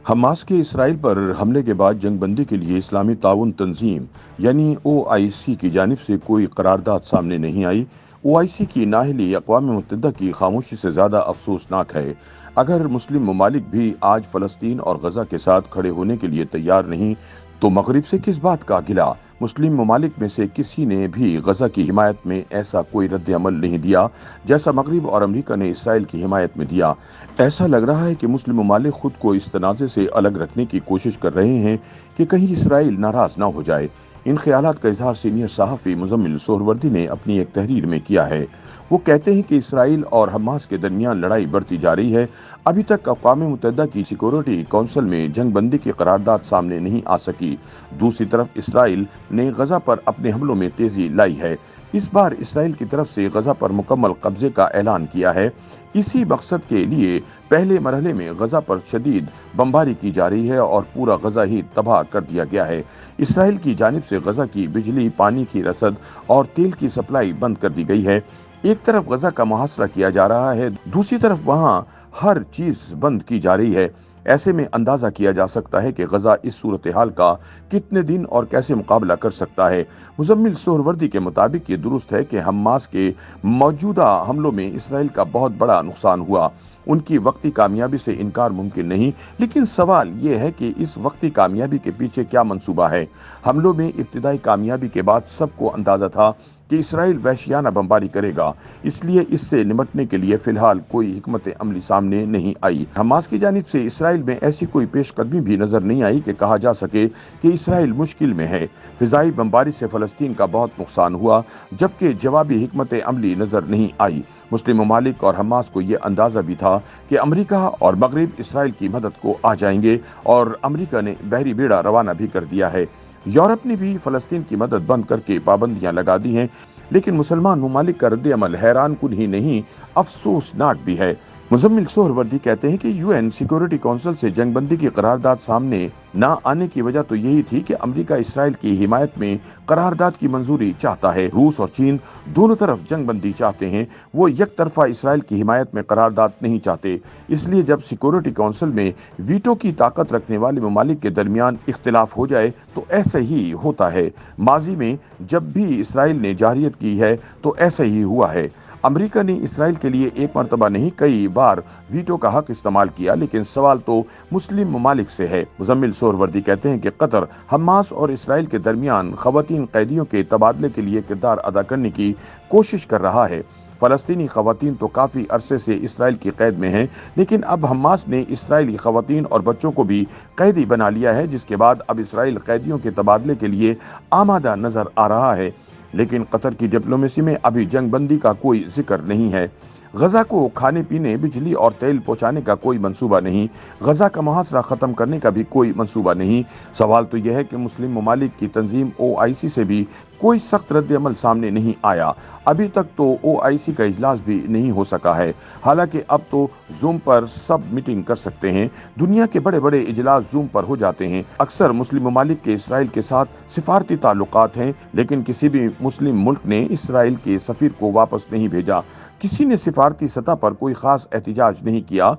Hamas के Israel पर हमले के बाद जंग बंदी के लिए इस्लामी ताउन तंजीम यानी ओआईसी की जानिब से कोई करारदाद सामने नहीं आई। ओआईसी की नाअहली अक़वाम मुत्तहिदा की खामोशी से ज़्यादा अफसोसनाक है। अगर मुस्लिम ममालिक भी आज फ़लस्तीन और गजा के साथ खड़े होने के लिए तैयार नहीं तो मगरिब से किस बात का गिला। मुस्लिम ममालिक में से किसी ने भी गजा की हिमायत में ऐसा कोई रद्द अमल नहीं दिया जैसा मगरिब और अमरीका ने इसराइल की हिमायत में दिया। ऐसा लग रहा है कि मुस्लिम ममालिक खुद को इस तनाज़े से अलग रखने की कोशिश कर रहे हैं कि कहीं इसराइल नाराज ना हो जाए। इन ख्यालात का इजहार सीनियर सहाफ़ी मुज़म्मिल सोहरवर्दी ने अपनी एक तहरीर में किया है। वो कहते हैं कि इसराइल और हमास के दरमियान लड़ाई बढ़ती जा रही है। अभी तक अक़वाम मुत्तहिदा की सिक्योरिटी काउंसिल में जंग बंदी की करारदाद सामने नहीं आ सकी। दूसरी तरफ इसराइल ने गजा पर अपने हमलों में तेजी लाई है। इस बार इसराइल की तरफ से गजा पर मुकम्मल कब्जे का ऐलान किया है। इसी मकसद के लिए पहले मरहले में गजा पर शदीद बमबारी की जा रही है और पूरा गजा ही तबाह कर दिया गया है। इसराइल की जानिब से गजा की बिजली, पानी की रसद और तेल की सप्लाई बंद कर दी गई है। एक तरफ गजा का मुहासरा किया जा रहा है, दूसरी तरफ वहां हर चीज बंद की जा रही है। ऐसे में अंदाजा किया जा सकता है कि गजा इस सूरत हाल का कितने दिन और कैसे मुकाबला कर सकता है। मुज़म्मिल सोहरवर्दी के मुताबिक ये दुरुस्त है कि हमास के मौजूदा हमलों में इसराइल का बहुत बड़ा नुकसान हुआ। उनकी वक्ती कामयाबी से इनकार मुमकिन नहीं, लेकिन सवाल ये है कि इस वक्ती कामयाबी के पीछे क्या मंसूबा है। हमलों में इब्तिदाई कामयाबी के बाद सबको अंदाजा था कि इसराइल वहशियाना बमबारी करेगा, इसलिए इससे निपटने के लिए फिलहाल कोई हिकमत अमली सामने नहीं आई। हमास की जानिब से इसराइल में ऐसी कोई पेशकदमी भी नजर नहीं आई कि कहा जा सके कि इसराइल मुश्किल में है। फिजाई बमबारी से फलस्तीन का बहुत नुकसान हुआ, जबकि जवाबी हिकमत अमली नजर नहीं आई। मुस्लिम ममालिक और हमास को यह अंदाजा भी था कि अमरीका और मगरिब इसराइल की मदद को आ जाएंगे और अमरीका ने बहरी बेड़ा रवाना भी कर दिया है। यूरोप ने भी फलस्तीन की मदद बंद करके पाबंदियां लगा दी हैं, लेकिन मुसलमान ममालिक का रद्द अमल हैरान कुन ही नहीं, अफसोसनाक भी है। मुज़म्मिल सोहरवर्दी कहते हैं कि यूएन सिक्योरिटी काउंसिल से जंगबंदी की करारदाद सामने न आने की वजह तो यही थी कि अमेरिका इसराइल की हिमायत में करारदाद की मंजूरी चाहता है। रूस और चीन दोनों तरफ जंगबंदी चाहते हैं, वो एक तरफा इसराइल की हिमायत में करारदाद नहीं चाहते। इसलिए जब सिक्योरिटी काउंसिल में वीटो की ताकत रखने वाले ममालिक के दरमियान इख्तिलाफ हो जाए तो ऐसे ही होता है। माजी में जब भी इसराइल ने जारियत की है तो ऐसे ही हुआ है। अमेरिका ने इसराइल के लिए एक मरतबा नहीं कई बार वीटो का हक इस्तेमाल किया, लेकिन सवाल तो मुस्लिम ममालिक से है। मुज़म्मिल सोहरवर्दी कहते हैं कि कतर हमास और इसराइल के दरमियान खवातीन कैदियों के तबादले के लिए किरदार अदा करने की कोशिश कर रहा है। फलस्तीनी खवातीन तो काफ़ी अरसे से इसराइल की कैद में हैं, लेकिन अब हमास ने इसराइली खवातीन और बच्चों को भी कैदी बना लिया है, जिसके बाद अब इसराइल कैदियों के तबादले के लिए आमादा नजर आ रहा है। लेकिन कतर की डिप्लोमेसी में अभी जंगबंदी का कोई जिक्र नहीं है। गजा को खाने पीने, बिजली और तेल पहुंचाने का कोई मंसूबा नहीं। गजा का मुहासरा खत्म करने का भी कोई मंसूबा नहीं। सवाल तो यह है कि मुस्लिम ममालिक की तंजीम ओआईसी से भी कोई सख्त रद्द अमल सामने नहीं आया। अभी तक तो ओआईसी का इजलास भी नहीं हो सका है। हालांकि अब तो जूम पर सब मीटिंग कर सकते हैं। दुनिया के बड़े बड़े इजलास जूम पर हो जाते हैं। अक्सर मुस्लिम ममालिक के इसराइल के साथ सिफारती ताल्लुकात हैं, लेकिन किसी भी मुस्लिम मुल्क ने इसराइल के सफीर को वापस नहीं भेजा। किसी ने सिफारती सतह पर कोई खास एहतजाज नहीं किया।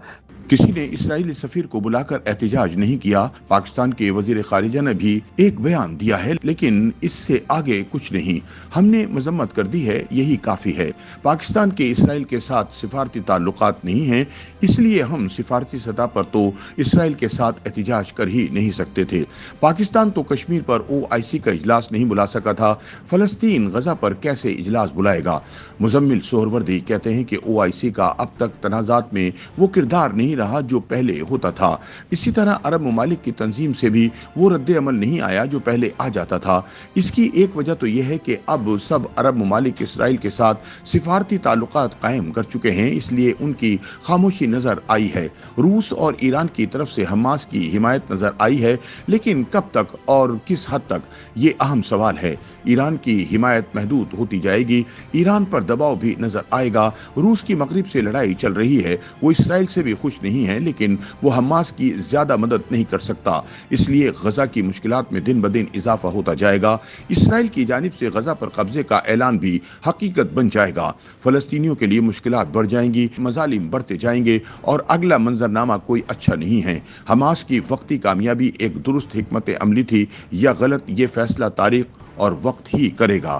किसी ने इसराइली सफीर को बुलाकर एहतजाज नहीं किया। पाकिस्तान के वजीर खारिजा ने भी एक बयान दिया है, लेकिन इससे आगे कुछ नहीं। हमने मजम्मत कर दी है, यही काफी है। पाकिस्तान के इसराइल के साथ सिफारती ताल्लुकात नहीं हैं, इसलिए हम सिफारती सतह पर तो इसराइल के साथ एहतजाज कर ही नहीं सकते थे। पाकिस्तान तो कश्मीर पर ओआईसी का इजलास नहीं बुला सका था, फलस्तीन गजा पर कैसे इजलास बुलाएगा। मुज़म्मिल सोहरवर्दी कहते हैं कि ओआईसी का अब तक तनाज़ात में वो किरदार नहीं रहा जो पहले होता था। इसी तरह अरब ममालिक की तंजीम से भी वो रद्द अमल नहीं आया जो पहले आ जाता था। इसकी एक वजह तो यह है कि अब सब अरब ममालिक इसराइल के साथ सिफारती ताल्लुकात कायम कर चुके हैं, इसलिए उनकी खामोशी नजर आई है। रूस और ईरान की तरफ से हमास की हिमायत नजर आई है, लेकिन कब तक और किस हद तक, ये अहम सवाल है। ईरान की हिमायत महदूद होती जाएगी, ईरान पर दबाव भी नजर आएगा। रूस की मगरिब से लड़ाई चल रही है, वो इसराइल से भी खुश نہیں ہے, لیکن وہ حماس کی زیادہ مدد نہیں کر سکتا. اس لیے غزہ کی مشکلات میں دن بدن اضافہ ہوتا جائے گا. اسرائیل کی جانب سے غزہ پر قبضے کا اعلان بھی حقیقت بن جائے گا. فلسطینیوں کے لیے مشکلات بڑھ جائیں گی, مظالم بڑھتے جائیں گے اور اگلا منظرنامہ کوئی اچھا نہیں ہے. حماس کی وقتی کامیابی ایک درست حکمت عملی تھی یا غلط, یہ فیصلہ تاریخ اور وقت ہی کرے گا.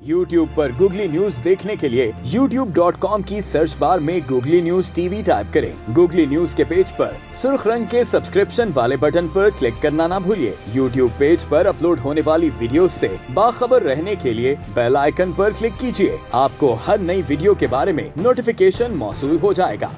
YouTube پر گوگلی نیوز دیکھنے کے لیے youtube.com کی سرچ بار میں googly news T V type کریں. گوگلی نیوز کے پیج پر سرخ رنگ کے سبسکرپشن والے بٹن پر کلک کرنا نہ بھولیے. YouTube پیج پر اپلوڈ ہونے والی ویڈیوز سے باخبر رہنے کے لیے بیل آئیکن پر کلک کیجیے. آپ کو ہر نئی ویڈیو کے بارے میں نوٹیفیکیشن موصول ہو جائے گا.